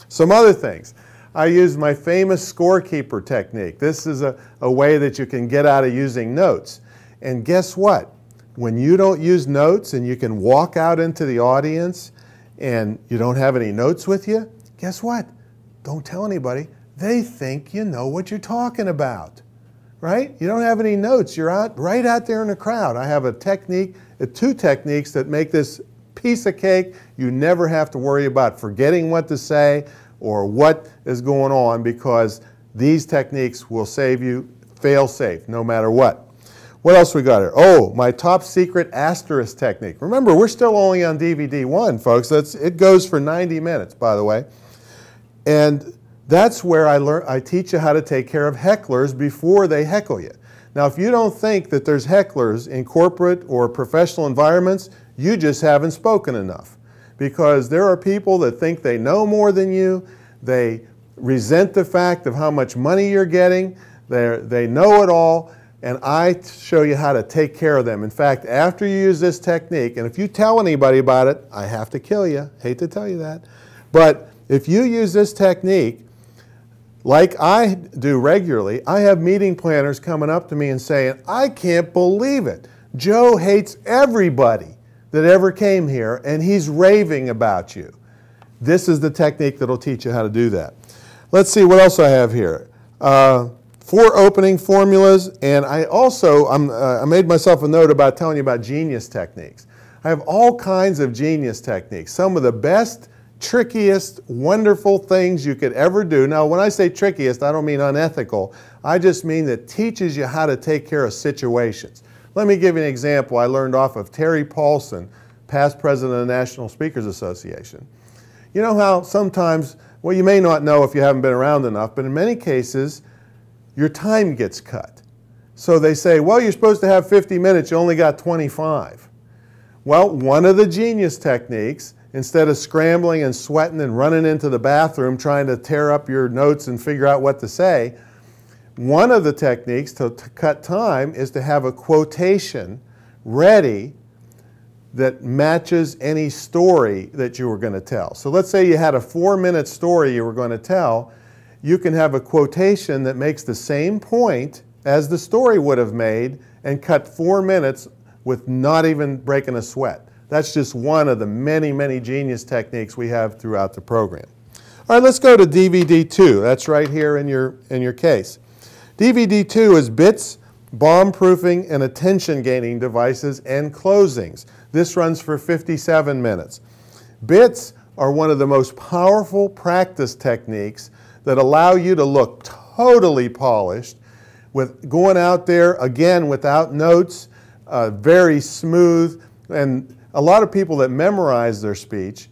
Some other things. I use my famous scorekeeper technique. This is a way that you can get out of using notes. And guess what? When you don't use notes and you can walk out into the audience and you don't have any notes with you, guess what? Don't tell anybody. They think you know what you're talking about, right? You don't have any notes. You're right out there in the crowd. I have a technique, two techniques that make this piece of cake. You never have to worry about forgetting what to say or what is going on, because these techniques will save you fail-safe no matter what. What else we got here? Oh, my top secret asterisk technique. Remember, we're still only on DVD 1, folks. It goes for 90 minutes, by the way. And that's where I teach you how to take care of hecklers before they heckle you. Now, if you don't think that there's hecklers in corporate or professional environments, you just haven't spoken enough. Because there are people that think they know more than you. They resent the fact of how much money you're getting. They know it all. And I show you how to take care of them. In fact, after you use this technique, and if you tell anybody about it, I have to kill you. Hate to tell you that. But if you use this technique, like I do regularly, I have meeting planners coming up to me and saying, I can't believe it. Joe hates everybody that ever came here, and he's raving about you. This is the technique that will teach you how to do that. Let's see what else I have here. 4 opening formulas, and I made myself a note about telling you about genius techniques. I have all kinds of genius techniques, some of the best, trickiest, wonderful things you could ever do. Now, when I say trickiest, I don't mean unethical. I just mean that teaches you how to take care of situations. Let me give you an example I learned off of Terry Paulson, past president of the National Speakers Association. You know how sometimes, well, you may not know if you haven't been around enough, but in many cases, your time gets cut. So they say, well, you're supposed to have 50 minutes, you only got 25. Well, one of the genius techniques, instead of scrambling and sweating and running into the bathroom trying to tear up your notes and figure out what to say, one of the techniques to cut time is to have a quotation ready that matches any story that you were going to tell. So let's say you had a 4-minute story you were going to tell. You can have a quotation that makes the same point as the story would have made and cut 4 minutes with not even breaking a sweat. That's just one of the many, many genius techniques we have throughout the program. All right, let's go to DVD 2. That's right here in your case. DVD 2 is bits, bomb-proofing, and attention-gaining devices and closings. This runs for 57 minutes. Bits are one of the most powerful practice techniques that allow you to look totally polished with going out there, again, without notes, very smooth. And a lot of people that memorize their speech,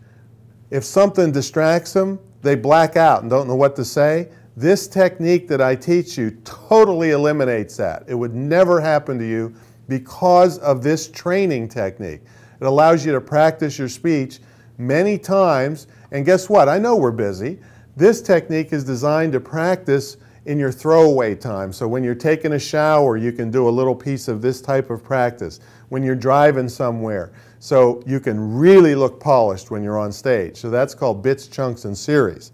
if something distracts them, they black out and don't know what to say. This technique that I teach you totally eliminates that. It would never happen to you because of this training technique. It allows you to practice your speech many times. And guess what? I know we're busy. This technique is designed to practice in your throwaway time. So when you're taking a shower, you can do a little piece of this type of practice. When you're driving somewhere, so you can really look polished when you're on stage. So that's called bits, chunks, and series.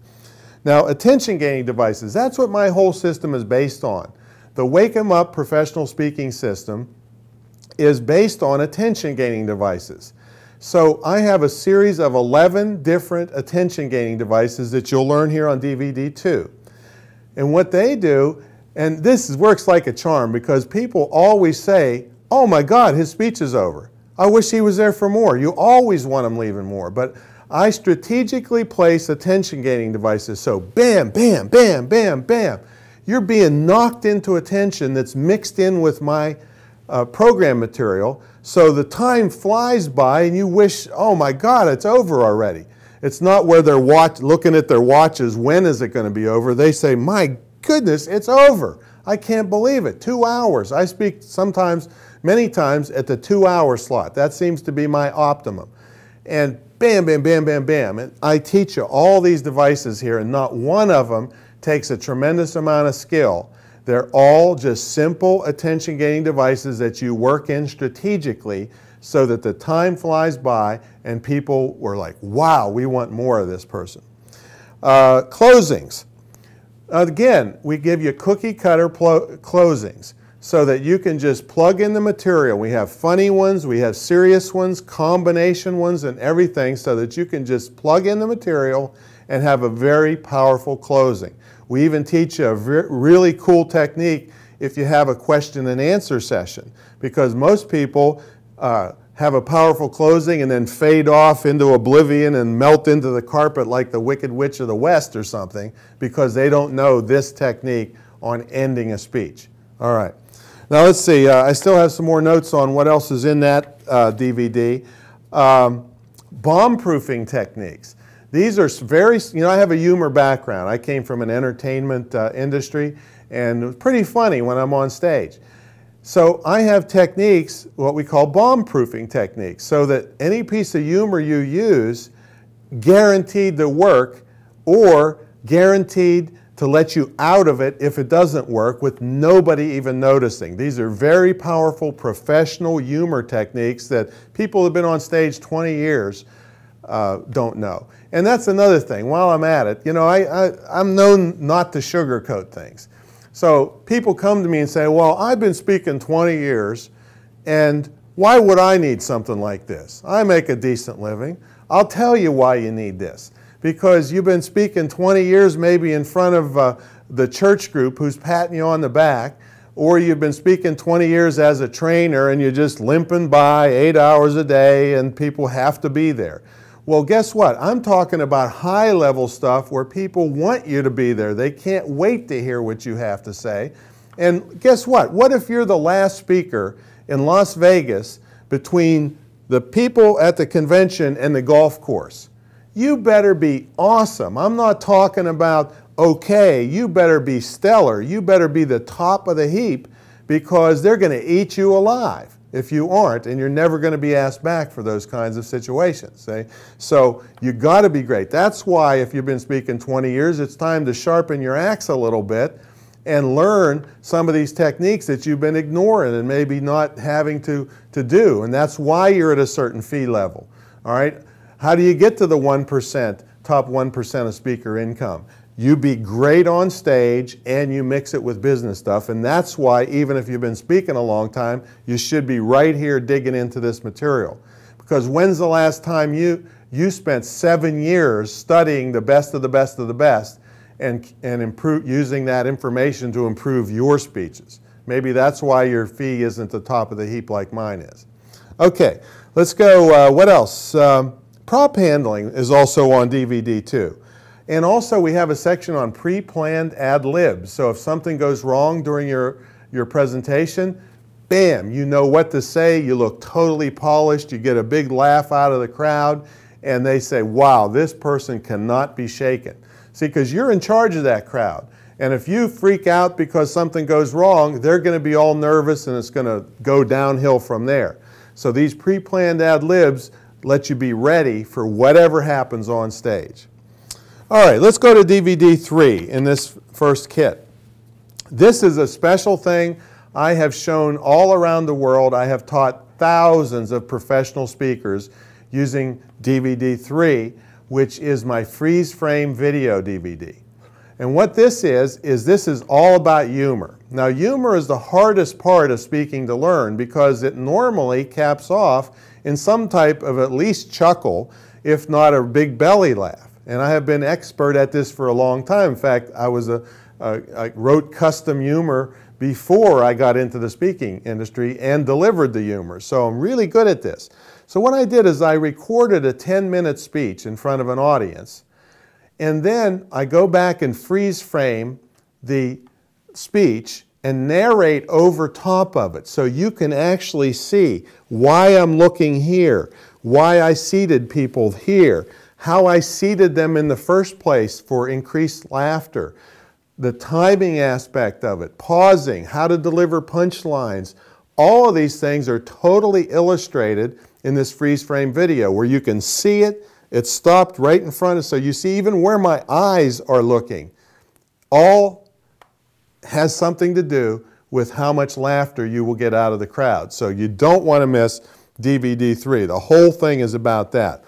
Now, attention-gaining devices, that's what my whole system is based on. The Wake 'em Up professional speaking system is based on attention-gaining devices. So I have a series of 11 different attention-gaining devices that you'll learn here on DVD 2. And what they do, and this works like a charm because people always say, oh my God, his speech is over. I wish he was there for more. You always want him leaving more. But I strategically place attention-gaining devices. So bam, bam, bam, bam, bam. You're being knocked into attention that's mixed in with my program material. So the time flies by and you wish, oh my God, it's over already. It's not where they're looking at their watches, when is it going to be over? They say, my goodness, it's over. I can't believe it. 2 hours. I speak sometimes, many times at the 2-hour slot. That seems to be my optimum. And bam, bam, bam, bam, bam. And I teach you all these devices here, and not one of them takes a tremendous amount of skill. They're all just simple attention-gaining devices that you work in strategically so that the time flies by and people were like, wow, we want more of this person. Closings. Again, we give you cookie cutter closings so that you can just plug in the material. We have funny ones, we have serious ones, combination ones, and everything so that you can just plug in the material and have a very powerful closing. We even teach you a really cool technique if you have a question and answer session, because most people have a powerful closing and then fade off into oblivion and melt into the carpet like the Wicked Witch of the West or something because they don't know this technique on ending a speech. All right. Now let's see. I still have some more notes on what else is in that DVD. Bomb-proofing techniques. These are very, I have a humor background. I came from an entertainment industry, and it was pretty funny when I'm on stage. So I have techniques, what we call bomb-proofing techniques, so that any piece of humor you use, guaranteed to work or guaranteed to let you out of it if it doesn't work with nobody even noticing. These are very powerful professional humor techniques that people who have been on stage 20 years don't know. And that's another thing. While I'm at it, I'm known not to sugarcoat things. So people come to me and say, well, I've been speaking 20 years, and why would I need something like this? I make a decent living. I'll tell you why you need this. Because you've been speaking 20 years maybe in front of the church group who's patting you on the back, or you've been speaking 20 years as a trainer and you're just limping by 8 hours a day and people have to be there. Well, guess what? I'm talking about high-level stuff where people want you to be there. They can't wait to hear what you have to say. And guess what? What if you're the last speaker in Las Vegas between the people at the convention and the golf course? You better be awesome. I'm not talking about okay. You better be stellar. You better be the top of the heap because they're going to eat you alive if you aren't, and you're never going to be asked back for those kinds of situations. See? So you got to be great. That's why if you've been speaking 20 years, it's time to sharpen your axe a little bit and learn some of these techniques that you've been ignoring and maybe not having to do. And that's why you're at a certain fee level. All right? How do you get to the 1%, top 1% of speaker income? You be great on stage and you mix it with business stuff. And that's why even if you've been speaking a long time, you should be right here digging into this material. Because when's the last time you spent 7 years studying the best of the best of the best and using that information to improve your speeches? Maybe that's why your fee isn't the top of the heap like mine is. Okay, let's go. What else? Prop handling is also on DVD too. And also we have a section on pre-planned ad-libs. So if something goes wrong during your presentation, bam, you know what to say, you look totally polished, you get a big laugh out of the crowd, and they say, wow, this person cannot be shaken. See, because you're in charge of that crowd. And if you freak out because something goes wrong, they're going to be all nervous and it's going to go downhill from there. So these pre-planned ad-libs let you be ready for whatever happens on stage. All right, let's go to DVD 3 in this first kit. This is a special thing I have shown all around the world. I have taught thousands of professional speakers using DVD 3, which is my freeze frame video DVD. And what this is this is all about humor. Now, humor is the hardest part of speaking to learn because it normally caps off in some type of at least chuckle, if not a big belly laugh. And I have been expert at this for a long time. In fact, I wrote custom humor before I got into the speaking industry and delivered the humor. So I'm really good at this. So what I did is I recorded a 10-minute speech in front of an audience, and then I go back and freeze frame the speech and narrate over top of it so you can actually see why I'm looking here, why I seated people here, how I seated them in the first place for increased laughter, the timing aspect of it, pausing, how to deliver punchlines. All of these things are totally illustrated in this freeze frame video where you can see it. It's stopped right in front of, so you see even where my eyes are looking. All has something to do with how much laughter you will get out of the crowd. So you don't want to miss DVD 3. The whole thing is about that.